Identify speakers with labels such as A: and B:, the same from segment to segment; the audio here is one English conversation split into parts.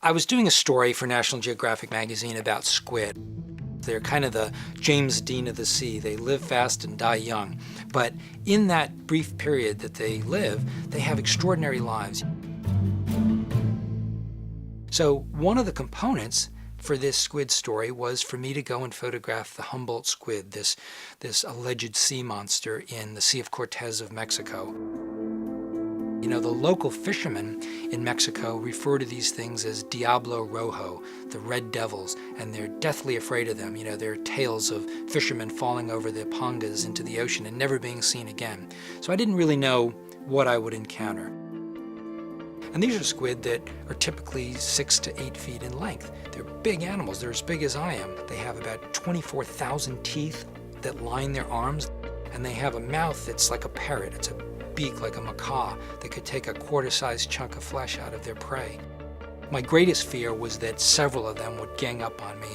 A: I was doing a story for National Geographic magazine about squid. They're kind of the James Dean of the sea. They live fast and die young. But in that brief period that they live, they have extraordinary lives. So one of the components for this squid story was for me to go and photograph the Humboldt squid, this alleged sea monster in the Sea of Cortez of Mexico. You know, the local fishermen in Mexico refer to these things as Diablo Rojo, the red devils, and they're deathly afraid of them. You know, there are tales of fishermen falling over the pangas into the ocean and never being seen again. So I didn't really know what I would encounter. And these are squid that are typically 6 to 8 feet in length. They're big animals. They're as big as I am. They have about 24,000 teeth that line their arms, and they have a mouth that's like a parrot. It's a beak like a macaw that could take a quarter-sized chunk of flesh out of their prey. My greatest fear was that several of them would gang up on me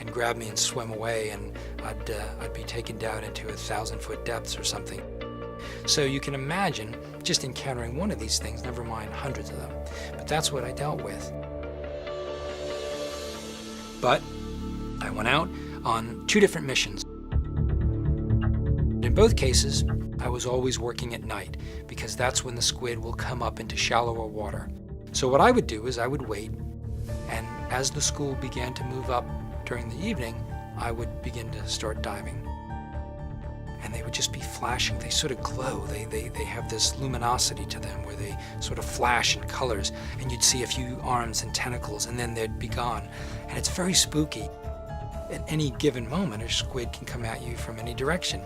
A: and grab me and swim away, and I'd be taken down into 1,000-foot depths or something. So you can imagine just encountering one of these things, never mind hundreds of them. But that's what I dealt with. But I went out on 2 different missions. In both cases, I was always working at night because that's when the squid will come up into shallower water. So what I would do is I would wait, and as the school began to move up during the evening, I would begin to start diving. And they would just be flashing. They sort of glow. They have this luminosity to them where they sort of flash in colors, and you'd see a few arms and tentacles, and then they'd be gone. And it's very spooky. At any given moment, a squid can come at you from any direction.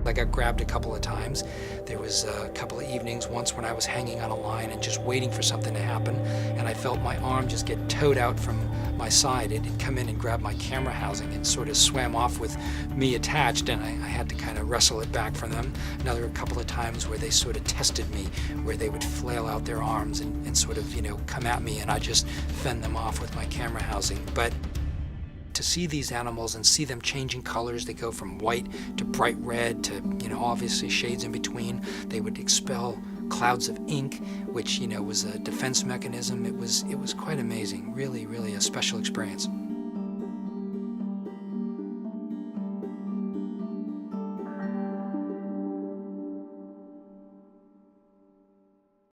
A: I got grabbed a couple of times. There was a couple of evenings once when I was hanging on a line and just waiting for something to happen, and I felt my arm just get towed out from my side. It had come in and grabbed my camera housing and sort of swam off with me attached, and I had to kind of wrestle it back from them. Another couple of times where they sort of tested me, where they would flail out their arms and sort of, you know, come at me, and I just fend them off with my camera housing. But to see these animals and see them changing colors, they go from white to bright red to, you know, obviously shades in between. They would expel clouds of ink, which, you know, was a defense mechanism. It was quite amazing. Really, really a special experience.